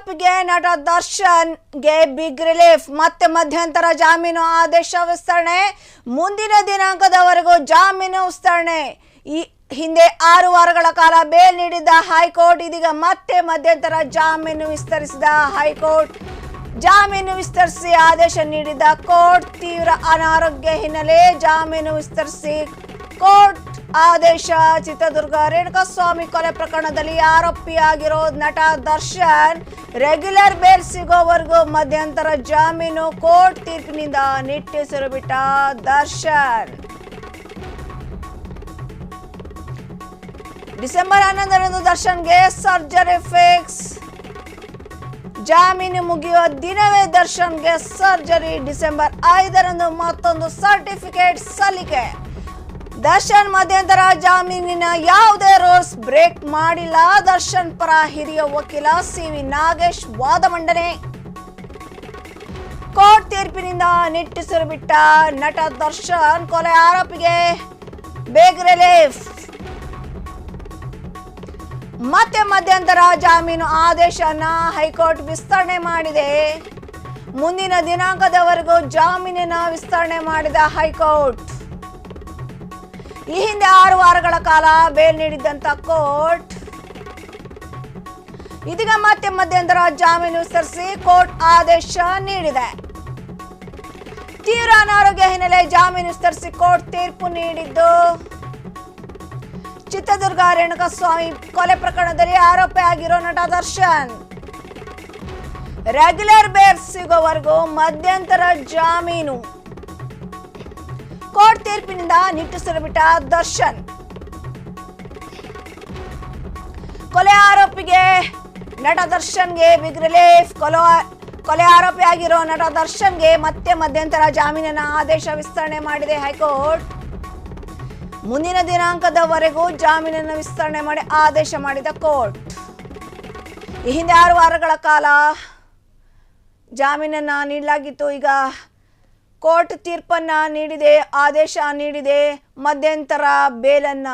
ಆರೋಪಿಗೆ ನಟ ದರ್ಶನ್ಗೆ ಬಿಗ್ ರಿಲೀಫ್. ಮತ್ತೆ ಮಧ್ಯಂತರ ಜಾಮೀನು ಆದೇಶ ವಿಸ್ತರಣೆ. ಮುಂದಿನ ದಿನಾಂಕದವರೆಗೂ ಜಾಮೀನು ವಿಸ್ತರಣೆ. ಈ ಹಿಂದೆ 6 ವಾರಗಳ ಕಾಲ ಬೇಲ್ ನೀಡಿದ್ದ ಹೈಕೋರ್ಟ್ ಇದೀಗ ಮತ್ತೆ ಮಧ್ಯಂತರ ಜಾಮೀನು ವಿಸ್ತರಿಸಿದ ಹೈಕೋರ್ಟ್. ಜಾಮೀನು ವಿಸ್ತರಿಸಿ ಆದೇಶ ನೀಡಿದ ಕೋರ್ಟ್. ತೀವ್ರ ಅನಾರೋಗ್ಯ ಹಿನ್ನೆಲೆ ಜಾಮೀನು ವಿಸ್ತರಿಸಿ ಕೋರ್ಟ್ ಆದೇಶ. ಚಿತ್ರದುರ್ಗ ರೇಣುಕಾಸ್ವಾಮಿ ಕೊಲೆ ಪ್ರಕರಣದಲ್ಲಿ ಆರೋಪಿಯಾಗಿರೋ ನಟ ದರ್ಶನ್ ರೆಗ್ಯುಲರ್ ಬೇಲ್ ಸಿಗೋವರೆಗೂ ಮಧ್ಯಂತರ ಜಾಮೀನು. ಕೋರ್ಟ್ ತೀರ್ಪಿನಿಂದ ನಿಟ್ಟುಸಿರು ಬಿಟ್ಟ ದರ್ಶನ್. ಡಿಸೆಂಬರ್ 11ರಂದು ದರ್ಶನ್ಗೆ ಸರ್ಜರಿ ಫಿಕ್ಸ್. ಜಾಮೀನು ಮುಗಿಯುವ ದಿನವೇ ದರ್ಶನ್ಗೆ ಸರ್ಜರಿ. ಡಿಸೆಂಬರ್ 5ರಂದು ಮತ್ತೊಂದು ಸರ್ಟಿಫಿಕೇಟ್ ಸಲ್ಲಿಕೆ. ದರ್ಶನ್ ಮಧ್ಯಂತರ ಜಾಮೀನಿನ ಯಾವುದೇ ರೂಲ್ಸ್ ಬ್ರೇಕ್ ಮಾಡಿಲ್ಲ. ದರ್ಶನ್ ಪರ ಹಿರಿಯ ವಕೀಲ ಸಿ.ವಿ. ನಾಗೇಶ್ ವಾದ ಮಂಡನೆ. ಕೋರ್ಟ್ ತೀರ್ಪಿನಿಂದ ನಿಟ್ಟುಸಿರು ಬಿಟ್ಟ ನಟ ದರ್ಶನ್ ಕೊಲೆ ಆರೋಪಿಗೆ ಬಿಗ್ ರಿಲೀಫ್. ಮತ್ತೆ ಮಧ್ಯಂತರ ಜಾಮೀನು ಆದೇಶನ ಹೈಕೋರ್ಟ್ ವಿಸ್ತರಣೆ ಮಾಡಿದೆ. ಮುಂದಿನ ದಿನಾಂಕದವರೆಗೂ ಜಾಮೀನಿನ ವಿಸ್ತರಣೆ ಮಾಡಿದ ಹೈಕೋರ್ಟ್. ಈ ಹಿಂದೆ 6 ವಾರಗಳ ಕಾಲ ಬೇಲ್ ನೀಡಿದ್ದಂತ ಕೋರ್ಟ್ ಇದೀಗ ಮತ್ತೆ ಮಧ್ಯಂತರ ಜಾಮೀನು ವಿಸ್ತರಿಸಿ ಕೋರ್ಟ್ ಆದೇಶ ನೀಡಿದೆ. ತೀವ್ರ ಅನಾರೋಗ್ಯ ಹಿನ್ನೆಲೆ ಜಾಮೀನು ವಿಸ್ತರಿಸಿ ಕೋರ್ಟ್ ತೀರ್ಪು ನೀಡಿದ್ದು. ಚಿತ್ರದುರ್ಗ ರೇಣುಕಾಸ್ವಾಮಿ ಕೊಲೆ ಪ್ರಕರಣದಲ್ಲಿ ಆರೋಪಿಯಾಗಿರೋ ನಟ ದರ್ಶನ್ ರೆಗ್ಯುಲರ್ ಬೇಲ್ ಸಿಗೋವರೆಗೂ ಮಧ್ಯಂತರ ಜಾಮೀನು. ಕೋರ್ಟ್ ತೀರ್ಪಿನಿಂದ ನಿಟ್ಟುಸಿರು ಬಿಟ್ಟ ದರ್ಶನ್. ಕೊಲೆ ಆರೋಪಿಗೆ ನಟ ದರ್ಶನ್ಗೆ ಬಿಗ್ ರಿಲೀಫ್. ಕೊಲೆ ಆರೋಪಿಯಾಗಿರೋ ನಟ ದರ್ಶನ್ಗೆ ಮತ್ತೆ ಮಧ್ಯಂತರ ಜಾಮೀನಿನ ಆದೇಶ ವಿಸ್ತರಣೆ ಮಾಡಿದೆ ಹೈಕೋರ್ಟ್. ಮುಂದಿನ ದಿನಾಂಕದವರೆಗೂ ಜಾಮೀನನ್ನು ವಿಸ್ತರಣೆ ಮಾಡಿ ಆದೇಶ ಮಾಡಿದ ಕೋರ್ಟ್. ಈ ಹಿಂದೆ 6 ವಾರಗಳ ಕಾಲ ಜಾಮೀನನ್ನು ನೀಡಲಾಗಿತ್ತು. ಈಗ ಕೋರ್ಟ್ ತೀರ್ಪನ್ನ ನೀಡಿದೆ, ಆದೇಶ ನೀಡಿದೆ. ಮಧ್ಯಂತರ ಬೇಲನ್ನ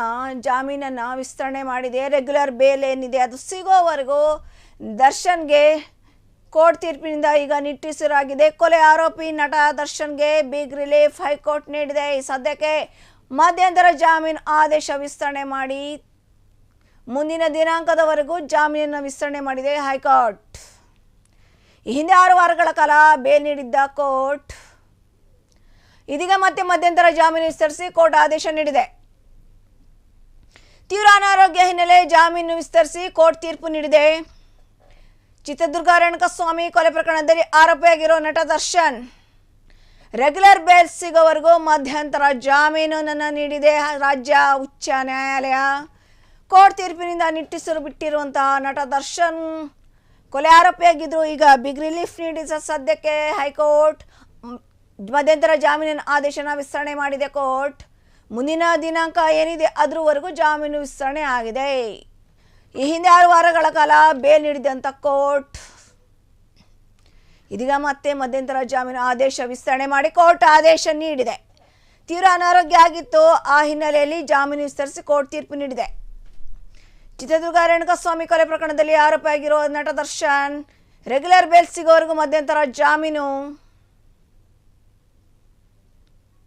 ಜಾಮೀನನ್ನ ವಿಸ್ತರಣೆ ಮಾಡಿದೆ. ರೆಗ್ಯುಲರ್ ಬೇಲ್ ಏನಿದೆ ಅದು ಸಿಗೋವರೆಗೂ ದರ್ಶನ್ಗೆ ಕೋರ್ಟ್ ತೀರ್ಪಿನಿಂದ ಈಗ ನಿಟ್ಟುಸಿರಾಗಿದೆ. ಕೊಲೆ ಆರೋಪಿ ನಟ ದರ್ಶನ್ಗೆ ಬಿಗ್ ರಿಲೀಫ್ ಹೈಕೋರ್ಟ್ ನೀಡಿದೆ. ಈ ಸದ್ಯಕ್ಕೆ ಮಧ್ಯಂತರ ಜಾಮೀನು ಆದೇಶ ವಿಸ್ತರಣೆ ಮಾಡಿ ಮುಂದಿನ ದಿನಾಂಕದವರೆಗೂ ಜಾಮೀನನ್ನು ವಿಸ್ತರಣೆ ಮಾಡಿದೆ ಹೈಕೋರ್ಟ್. ಈ ಹಿಂದೆ 6 ವಾರಗಳ ಕಾಲ ಬೇಲ್ ನೀಡಿದ್ದ ಕೋರ್ಟ್ ಇದೀಗ ಮತ್ತೆ ಮಧ್ಯಂತರ ಜಾಮೀನು ವಿಸ್ತರಿಸಿ ಕೋರ್ಟ್ ಆದೇಶ ನೀಡಿದೆ. ತೀವ್ರ ಅನಾರೋಗ್ಯ ಹಿನ್ನೆಲೆ ಜಾಮೀನು ವಿಸ್ತರಿಸಿ ಕೋರ್ಟ್ ತೀರ್ಪು ನೀಡಿದೆ. ಚಿತ್ರದುರ್ಗ ರೇಣುಕಾಸ್ವಾಮಿ ಕೊಲೆ ಪ್ರಕರಣದಲ್ಲಿ ಆರೋಪಿಯಾಗಿರೋ ನಟ ದರ್ಶನ್ ರೆಗ್ಯುಲರ್ ಬೇಲ್ ಸಿಗೋವರೆಗೂ ಮಧ್ಯಂತರ ಜಾಮೀನನ್ನು ನೀಡಿದೆ ರಾಜ್ಯ ಉಚ್ಚ ನ್ಯಾಯಾಲಯ. ಕೋರ್ಟ್ ತೀರ್ಪಿನಿಂದ ನಿಟ್ಟುಸಿರು ಬಿಟ್ಟಿರುವಂತಹ ನಟ ದರ್ಶನ್ ಕೊಲೆ ಆರೋಪಿಯಾಗಿದ್ರು. ಈಗ ಬಿಗ್ ರಿಲೀಫ್ ನೀಡಿದ ಸದ್ಯಕ್ಕೆ ಹೈಕೋರ್ಟ್ ಮಧ್ಯಂತರ ಜಾಮೀನಿನ ಆದೇಶನ ವಿಸ್ತರಣೆ ಮಾಡಿದೆ ಕೋರ್ಟ್. ಮುಂದಿನ ದಿನಾಂಕ ಏನಿದೆ ಅದರವರೆಗೂ ಜಾಮೀನು ವಿಸ್ತರಣೆ ಆಗಿದೆ. ಈ ಹಿಂದೆ 6 ವಾರಗಳ ಕಾಲ ಬೇಲ್ ನೀಡಿದಂಥ ಕೋರ್ಟ್ ಇದೀಗ ಮತ್ತೆ ಮಧ್ಯಂತರ ಜಾಮೀನು ಆದೇಶ ವಿಸ್ತರಣೆ ಮಾಡಿ ಕೋರ್ಟ್ ಆದೇಶ ನೀಡಿದೆ. ತೀವ್ರ ಅನಾರೋಗ್ಯ ಆಗಿತ್ತು, ಆ ಹಿನ್ನೆಲೆಯಲ್ಲಿ ಜಾಮೀನು ವಿಸ್ತರಿಸಿ ಕೋರ್ಟ್ ತೀರ್ಪು ನೀಡಿದೆ. ಚಿತ್ರದುರ್ಗ ರೇಣುಕಾಸ್ವಾಮಿ ಕೊಲೆ ಪ್ರಕರಣದಲ್ಲಿ ಆರೋಪಿಯಾಗಿರೋ ನಟ ದರ್ಶನ್ ರೆಗ್ಯುಲರ್ ಬೇಲ್ ಸಿಗೋವರೆಗೂ ಮಧ್ಯಂತರ ಜಾಮೀನು.